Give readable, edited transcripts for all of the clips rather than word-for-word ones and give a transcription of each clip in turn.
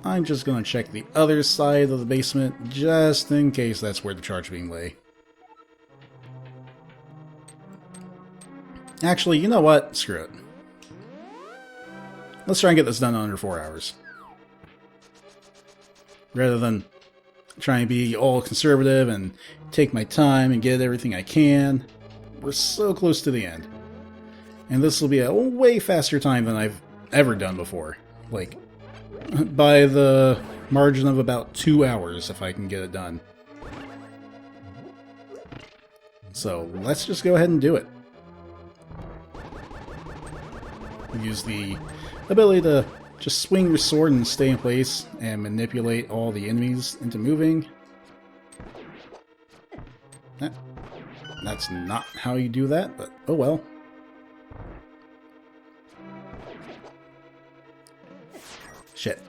I'm just going to check the other side of the basement, just in case that's where the charge beam lay. Actually, you know what? Screw it. Let's try and get this done in under 4 hours. Rather than try and be all conservative and take my time and get everything I can. We're so close to the end. And this will be a way faster time than I've ever done before. Like, by the margin of about 2 hours if I can get it done. So let's just go ahead and do it. Use the ability to just swing your sword and stay in place and manipulate all the enemies into moving. That's not how you do that, but oh well. Shit.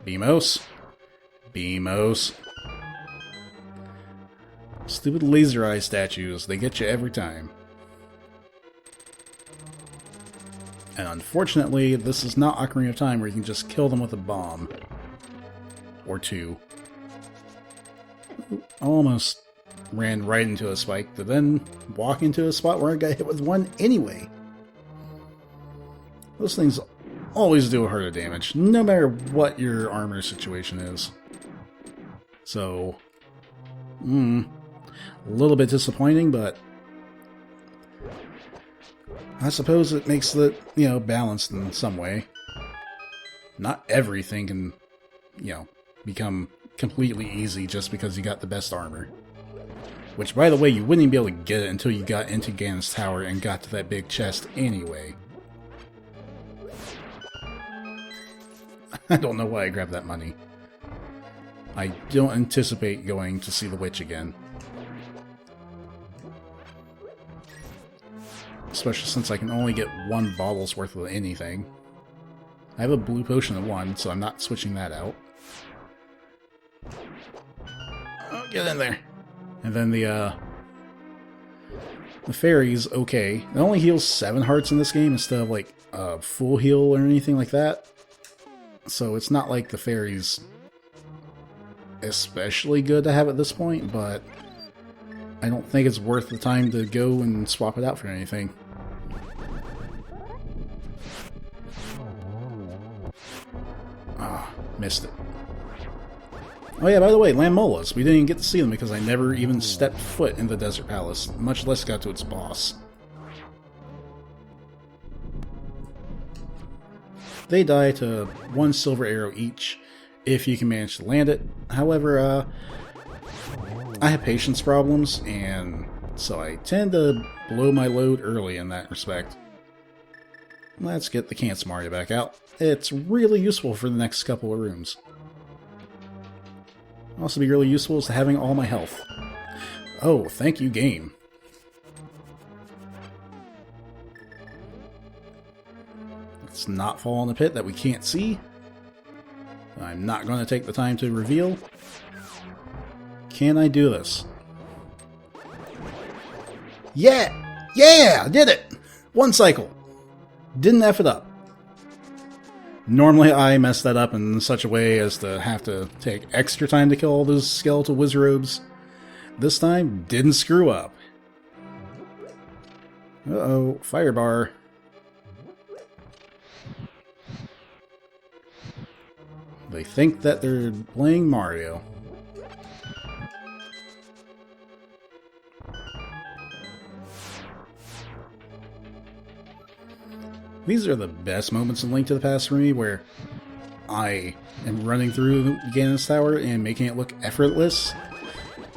Beamos. Beamos. Stupid laser eye statues, they get you every time. And unfortunately, this is not Ocarina of Time where you can just kill them with a bomb. Or two. Almost ran right into a spike, to then walk into a spot where I got hit with one anyway. Those things always do a heart of damage, no matter what your armor situation is. So, a little bit disappointing, but I suppose it makes it, balanced in some way. Not everything can, become completely easy just because you got the best armor. Which, by the way, you wouldn't be able to get it until you got into Ganon's Tower and got to that big chest anyway. I don't know why I grabbed that money. I don't anticipate going to see the witch again. Especially since I can only get 1 bottle's worth of anything. I have a blue potion of 1, so I'm not switching that out. Oh, get in there. And then the fairy's okay. It only heals 7 hearts in this game instead of like a full heal or anything like that. So it's not like the fairy's especially good to have at this point, but I don't think it's worth the time to go and swap it out for anything. Ah, missed it. Oh yeah, by the way, Lammolas. We didn't even get to see them because I never even stepped foot in the Desert Palace, much less got to its boss. They die to 1 silver arrow each, if you can manage to land it. However, I have patience problems, and so I tend to blow my load early in that respect. Let's get the Cancer Mario back out. It's really useful for the next couple of rooms. Also be really useful is having all my health. Oh, thank you, game. Let's not fall in the pit that we can't see. I'm not going to take the time to reveal. Can I do this? Yeah! Yeah! I did it! 1 cycle. Didn't F it up. Normally I mess that up in such a way as to have to take extra time to kill all those skeletal wizarobes. This time, didn't screw up. Uh-oh, fire bar. They think that they're playing Mario. These are the best moments in Link to the Past for me, where I am running through Ganon's Tower and making it look effortless.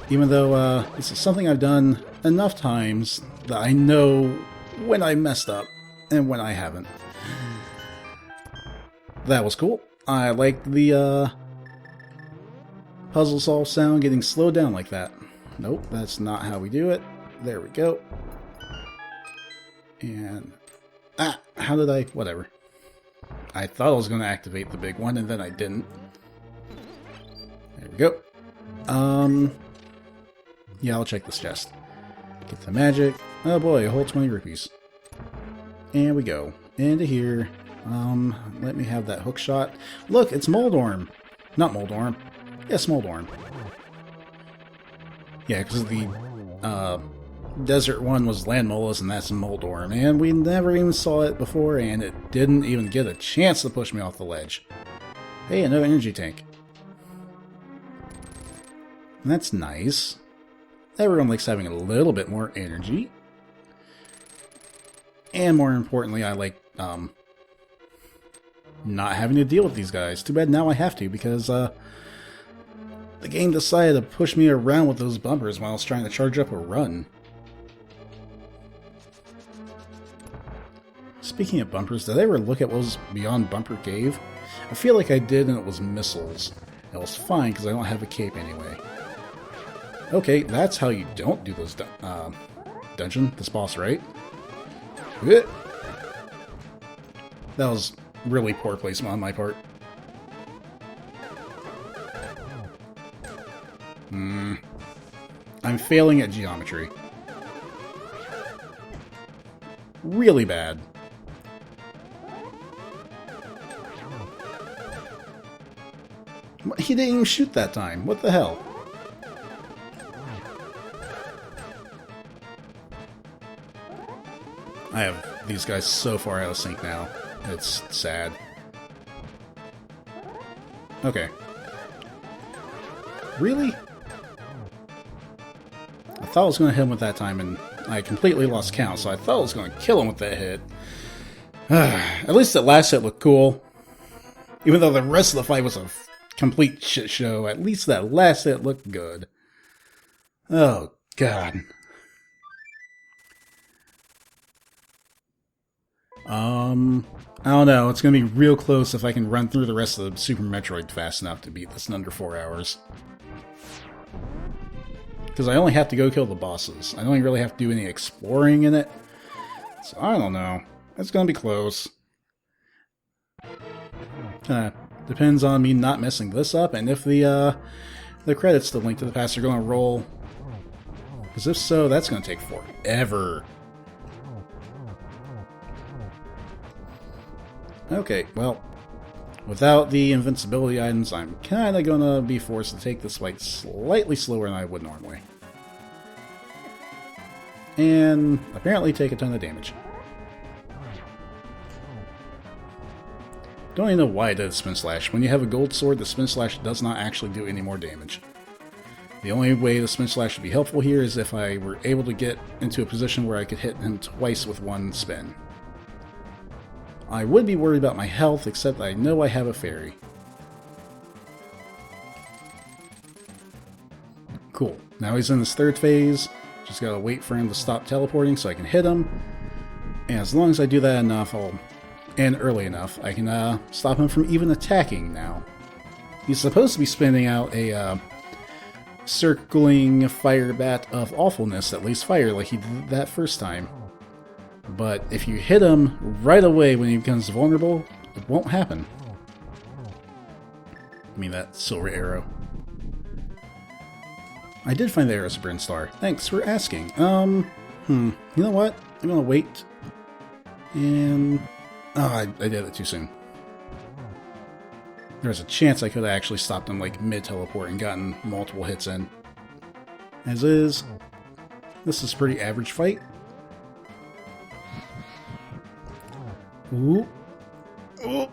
Even though this is something I've done enough times that I know when I messed up and when I haven't. That was cool. I like the puzzle solve sound getting slowed down like that. Nope, that's not how we do it. There we go. And how did I... whatever. I thought I was going to activate the big one, and then I didn't. There we go. Yeah, I'll check this chest. Get the magic. Oh boy, a whole 20 rupees. And we go. Into here. Let me have that hook shot. Look, it's Moldorm. Not Moldorm. Yes, Moldorm. Yeah, because the desert one was Landmolus, and that's Moldorm. And we never even saw it before, and it didn't even get a chance to push me off the ledge. Hey, another energy tank. And that's nice. Everyone likes having a little bit more energy. And more importantly, I like not having to deal with these guys. Too bad now I have to, because the game decided to push me around with those bumpers while I was trying to charge up a run. Speaking of bumpers, did I ever look at what was beyond Bumper Cave? I feel like I did, and it was missiles. It was fine, because I don't have a cape anyway. Okay, that's how you don't do those dungeon, this boss, right? That was really poor placement on my part. I'm failing at geometry. Really bad. He didn't even shoot that time. What the hell? I have these guys so far out of sync now. It's sad. Okay. Really? I thought I was going to hit him with that time, and I completely lost count, so I thought I was going to kill him with that hit. At least that last hit looked cool. Even though the rest of the fight was a complete shit show, at least that last hit looked good. Oh, God. I don't know. It's going to be real close if I can run through the rest of the Super Metroid fast enough to beat this in under 4 hours. Because I only have to go kill the bosses. I don't really have to do any exploring in it. So I don't know. It's going to be close. Depends on me not messing this up, and if the credits to Link to the Past are going to roll. Because if so, that's going to take forever. Okay, well, without the invincibility items, I'm kind of going to be forced to take this fight slightly slower than I would normally. And apparently take a ton of damage. Don't even know why I did Spin Slash. When you have a gold sword, the Spin Slash does not actually do any more damage. The only way the Spin Slash would be helpful here is if I were able to get into a position where I could hit him twice with one spin. I would be worried about my health, except I know I have a fairy. Cool. Now he's in his third phase. Just gotta wait for him to stop teleporting so I can hit him. And as long as I do that enough, and early enough, I can stop him from even attacking now. He's supposed to be spinning out a circling fire bat of awfulness that lays fire like he did that first time. But if you hit him right away when he becomes vulnerable, it won't happen. I mean, that silver arrow. I did find the arrow Super Star. Thanks for asking. You know what? I'm gonna wait. And... oh, I did it too soon. There's a chance I could have actually stopped him like mid-teleport and gotten multiple hits in. As is, this is a pretty average fight. Ooh. Ooh.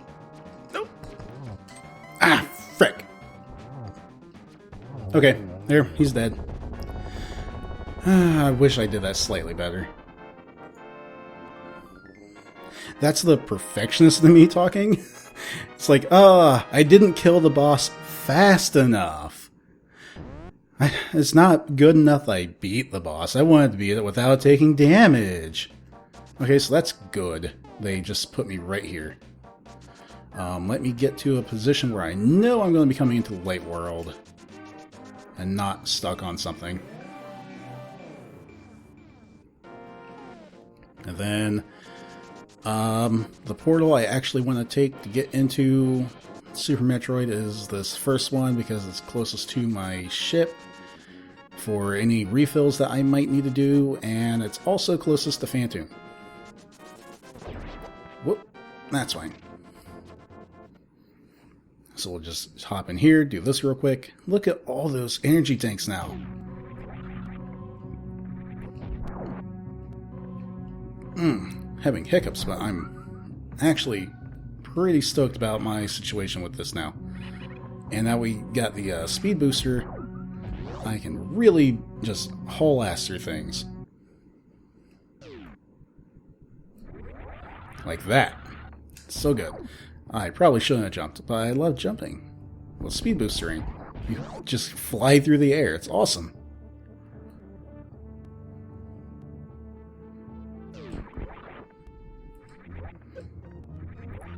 Nope. Ah, frick. Okay, there, he's dead. I wish I did that slightly better. That's the perfectionist in me talking. It's like, I didn't kill the boss fast enough. It's not good enough I beat the boss. I wanted to beat it without taking damage. Okay, so that's good. They just put me right here. Let me get to a position where I know I'm going to be coming into the light world. And not stuck on something. And then... the portal I actually want to take to get into Super Metroid is this first one because it's closest to my ship for any refills that I might need to do, and it's also closest to Phantom. Whoop. That's fine. So we'll just hop in here, do this real quick. Look at all those energy tanks now. Having hiccups, but I'm actually pretty stoked about my situation with this now. And now we got the speed booster, I can really just haul ass through things. Like that. So good. I probably shouldn't have jumped, but I love jumping. With speed boostering, you just fly through the air. It's awesome.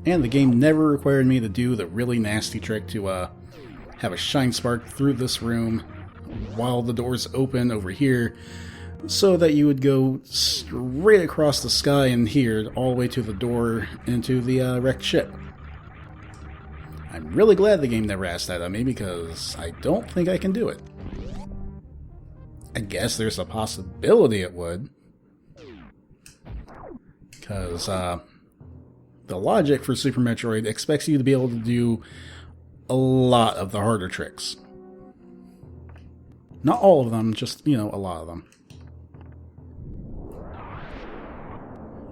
And the game never required me to do the really nasty trick to have a shine spark through this room while the door's open over here, so that you would go straight across the sky and here all the way to the door into the wrecked ship. I'm really glad the game never asked that of me, because I don't think I can do it. I guess there's a possibility it would, because the logic for Super Metroid expects you to be able to do a lot of the harder tricks. Not all of them, just, you know, a lot of them.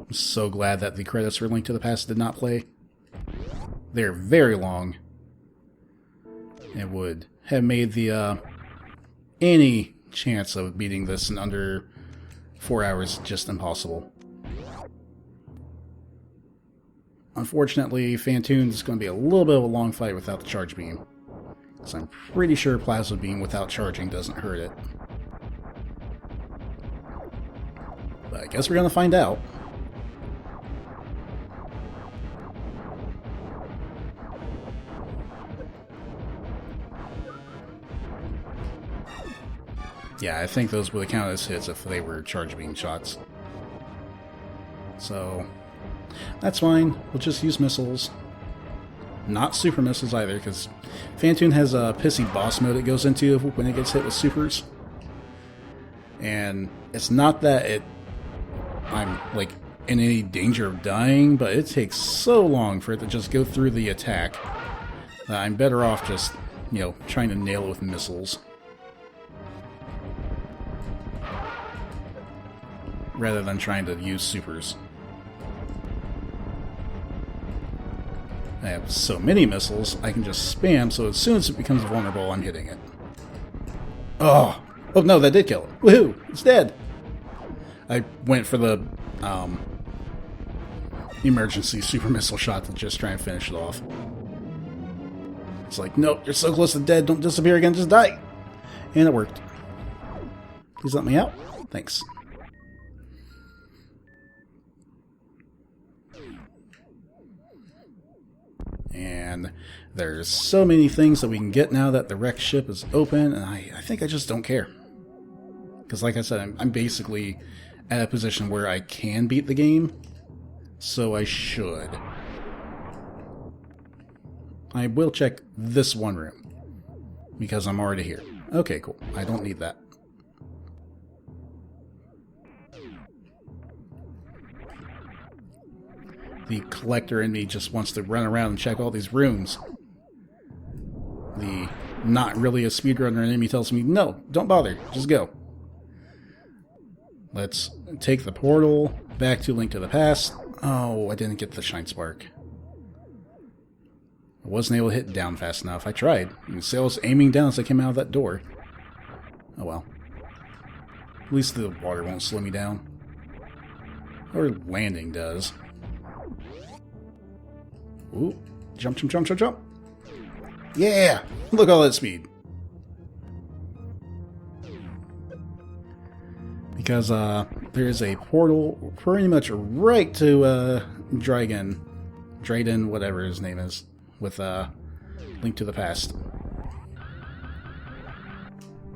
I'm so glad that the credits for Link to the Past did not play. They're very long. It would have made the any chance of beating this in under 4 hours just impossible. Unfortunately, Phantoon's is going to be a little bit of a long fight without the charge beam. Because I'm pretty sure Plasma Beam without charging doesn't hurt it. But I guess we're going to find out. Yeah, I think those would have counted as hits if they were charge beam shots. So, that's fine. We'll just use missiles. Not super missiles either, because Phantoon has a pissy boss mode it goes into when it gets hit with supers. And it's not that I'm like in any danger of dying, but it takes so long for it to just go through the attack that I'm better off just, you know, trying to nail it with missiles. Rather than trying to use supers. I have so many missiles, I can just spam, so as soon as it becomes vulnerable, I'm hitting it. Oh! Oh no, that did kill it. Woohoo! It's dead! I went for the emergency super missile shot to just try and finish it off. It's like, nope, you're so close to dead, don't disappear again, just die! And it worked. Please let me out. Thanks. And there's so many things that we can get now that the wrecked ship is open, and I think I just don't care. Because like I said, I'm basically at a position where I can beat the game, so I should. I will check this one room, because I'm already here. Okay, cool. I don't need that. The collector in me just wants to run around and check all these rooms. The not really a speedrunner in me tells me, no, don't bother, just go. Let's take the portal back to Link to the Past. Oh, I didn't get the Shine Spark. I wasn't able to hit down fast enough. I tried. You can see I was aiming down as I came out of that door. Oh well. At least the water won't slow me down. Or landing does. Ooh, jump, jump, jump, jump, jump. Yeah! Look at all that speed. Because there's a portal pretty much right to Dryden, whatever his name is, with Link to the Past.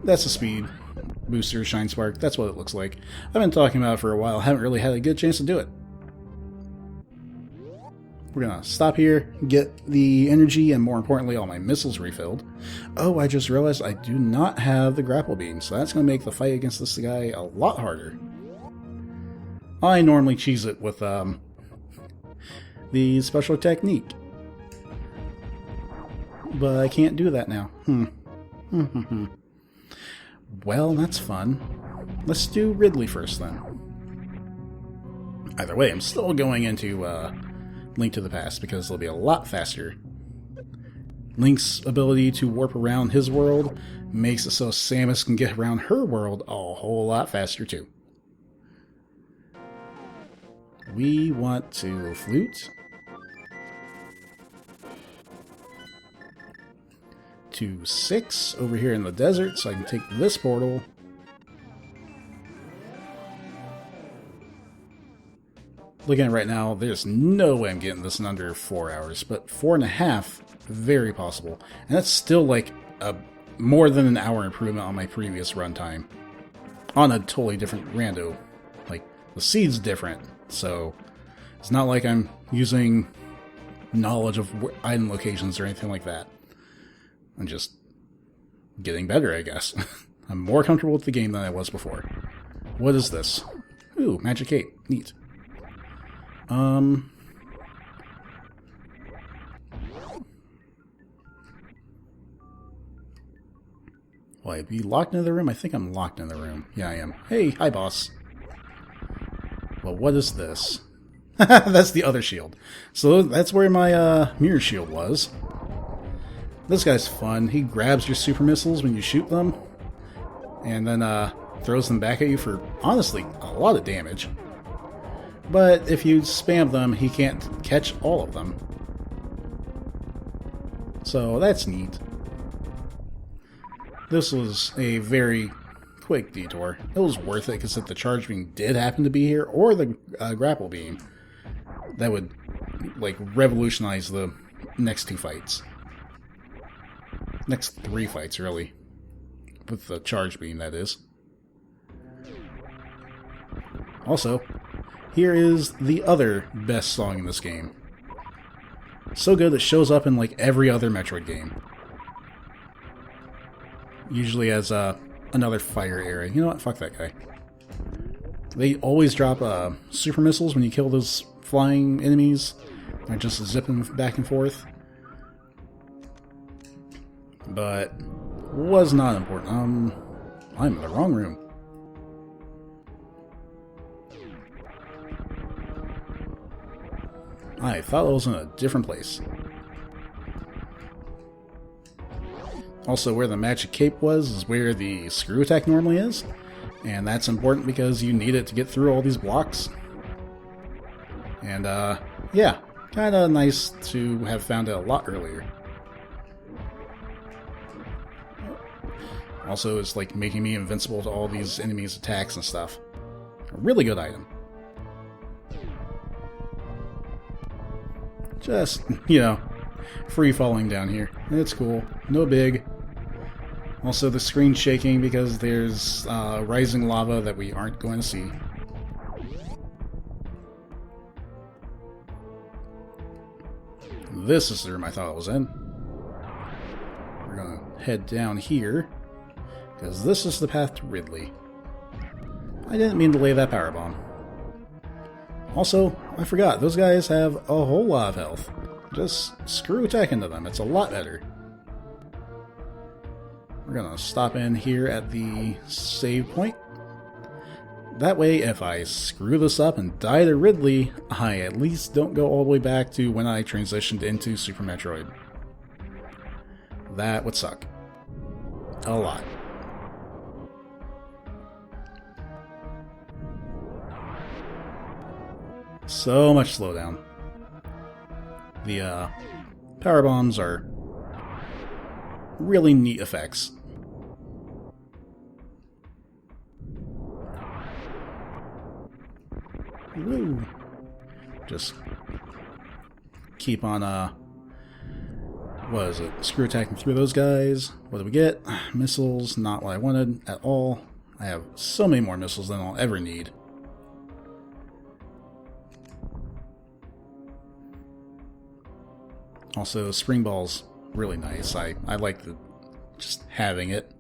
That's a speed booster, Shine Spark. That's what it looks like. I've been talking about it for a while. Haven't really had a good chance to do it. We're gonna stop here, get the energy, and more importantly, all my missiles refilled. Oh, I just realized I do not have the grapple beam, so that's gonna make the fight against this guy a lot harder. I normally cheese it with the special technique. But I can't do that now. Well, that's fun. Let's do Ridley first then. Either way, I'm still going into Link to the Past because it'll be a lot faster. Link's ability to warp around his world makes it so Samus can get around her world a whole lot faster too. We want to flute. To 6 over here in the desert so I can take this portal. Looking at it right now, there's no way I'm getting this in under 4 hours, but 4.5, very possible. And that's still like a more than an hour improvement on my previous runtime. On a totally different rando. Like, the seed's different, so it's not like I'm using knowledge of item locations or anything like that. I'm just getting better, I guess. I'm more comfortable with the game than I was before. What is this? Ooh, Magic Cape. Neat. Will I be locked in the room? I think I'm locked in the room. Yeah, I am. Hey, hi, boss. Well, what is this? That's the other shield. So that's where my mirror shield was. This guy's fun. He grabs your super missiles when you shoot them, and then throws them back at you for, honestly, a lot of damage. But if you spam them, he can't catch all of them. So that's neat. This was a very quick detour. It was worth it because if the charge beam did happen to be here, or the grapple beam, that would like revolutionize the next 2 fights. Next 3 fights, really. With the charge beam, that is. Also, here is the other best song in this game. So good it shows up in like every other Metroid game. Usually as another fire area. You know what? Fuck that guy. They always drop super missiles when you kill those flying enemies. They're just zipping back and forth. But was not important. I'm in the wrong room. I thought I was in a different place. Also, where the magic cape was is where the screw attack normally is. And that's important because you need it to get through all these blocks. And, yeah, kinda nice to have found it a lot earlier. Also, it's like making me invincible to all these enemies' attacks and stuff. A really good item. Just, you know, free falling down here. It's cool. No big. Also, the screen's shaking because there's rising lava that we aren't going to see. This is the room I thought I was in. We're going to head down here, because this is the path to Ridley. I didn't mean to lay that power bomb. Also, I forgot, those guys have a whole lot of health. Just screw attack into them, it's a lot better. We're gonna stop in here at the save point. That way, if I screw this up and die to Ridley, I at least don't go all the way back to when I transitioned into Super Metroid. That would suck. A lot. So much slowdown. The power bombs are really neat effects. Woo. Just keep on what is it? Screw attacking through those guys. What do we get? Missiles, not what I wanted at all. I have so many more missiles than I'll ever need. Also, spring ball's really nice. I like just having it.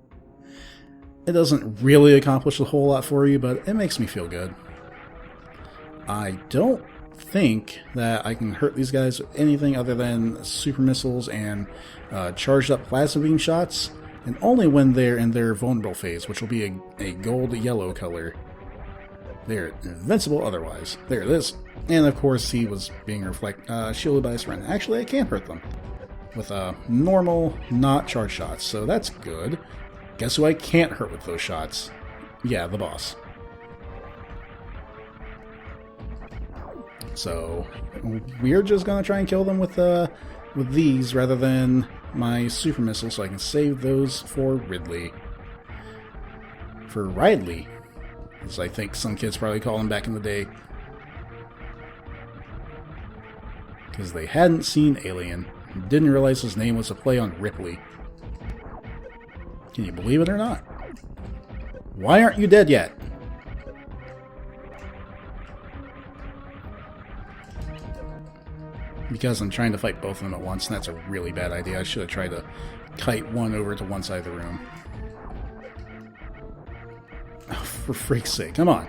It doesn't really accomplish a whole lot for you, but it makes me feel good. I don't think that I can hurt these guys with anything other than super missiles and charged up plasma beam shots, and only when they're in their vulnerable phase, which will be a gold-yellow color. They're invincible otherwise. There it is. And of course he was being shielded by his friend. Actually, I can't hurt them with normal, not charged shots, so that's good. Guess who I can't hurt with those shots? Yeah, the boss. So we're just gonna try and kill them with these rather than my super missiles, so I can save those for Ridley. For Ridley, as I think some kids probably call him back in the day. Because they hadn't seen Alien, and didn't realize his name was a play on Ripley. Can you believe it or not? Why aren't you dead yet? Because I'm trying to fight both of them at once, and that's a really bad idea. I should have tried to kite one over to one side of the room. Oh, for freak's sake, come on.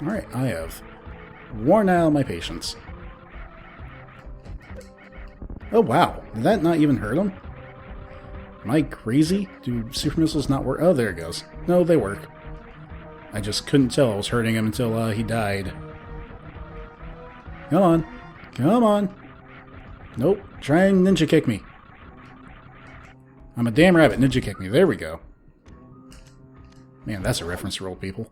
Alright, I have worn out my patience. Oh wow, did that not even hurt him? Am I crazy? Do super missiles not work? Oh, there it goes. No, they work. I just couldn't tell I was hurting him until he died. Come on. Come on. Nope. Try and ninja kick me. I'm a damn rabbit. Ninja kick me. There we go. Man, that's a reference for old people.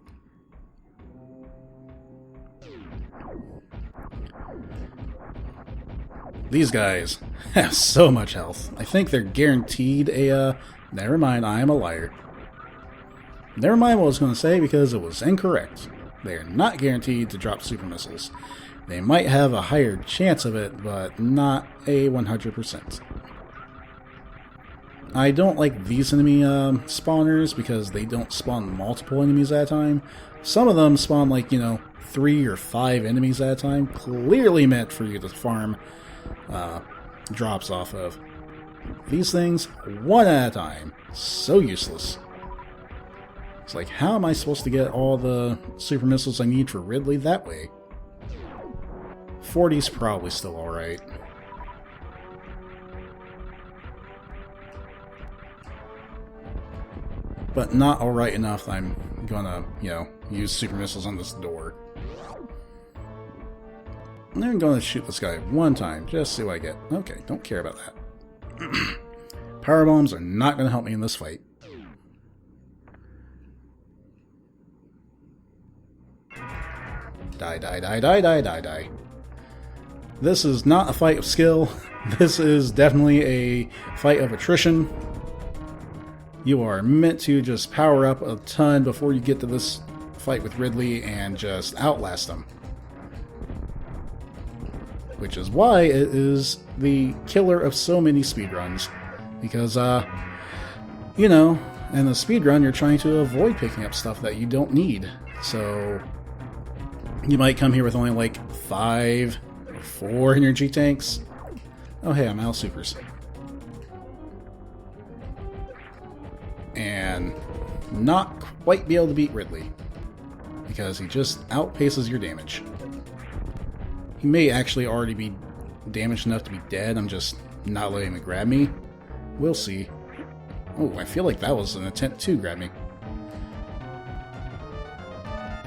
These guys have so much health. I think they're guaranteed a, never mind, I am a liar. Never mind what I was going to say because it was incorrect. They are not guaranteed to drop super missiles. They might have a higher chance of it, but not a 100%. I don't like these enemy spawners because they don't spawn multiple enemies at a time. Some of them spawn like, 3 or 5 enemies at a time, clearly meant for you to farm drops off of. These things, one at a time. So useless. It's like, how am I supposed to get all the super missiles I need for Ridley that way? 40's probably still alright. But not alright enough that I'm gonna, use super missiles on this door. And I'm gonna shoot this guy one time, just see what I get. Okay, don't care about that. Power bombs are not gonna help me in this fight. Die, die, die, die, die, die, die. This is not a fight of skill. This is definitely a fight of attrition. You are meant to just power up a ton before you get to this fight with Ridley and just outlast them. Which is why it is the killer of so many speedruns. Because, in a speedrun you're trying to avoid picking up stuff that you don't need. So you might come here with only like 5 or 4 energy tanks. Oh hey, I'm out of supers. And not quite be able to beat Ridley. Because he just outpaces your damage. He may actually already be damaged enough to be dead, I'm just not letting him grab me. We'll see. Oh, I feel like that was an attempt to grab me.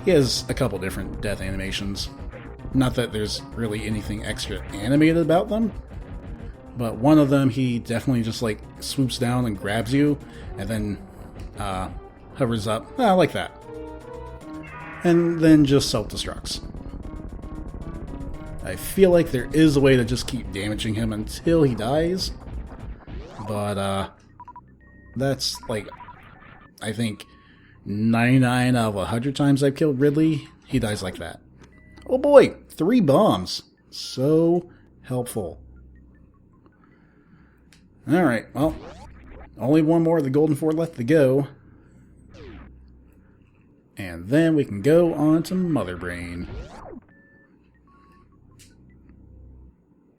He has a couple different death animations. Not that there's really anything extra animated about them, but one of them he definitely just like swoops down and grabs you, and then hovers up, like that. And then just self-destructs. I feel like there is a way to just keep damaging him until he dies, but that's like, I think 99 out of 100 times I've killed Ridley, he dies like that. Oh boy, 3 bombs. So helpful. Alright, well, only one more of the Golden 4 left to go. And then we can go on to Mother Brain.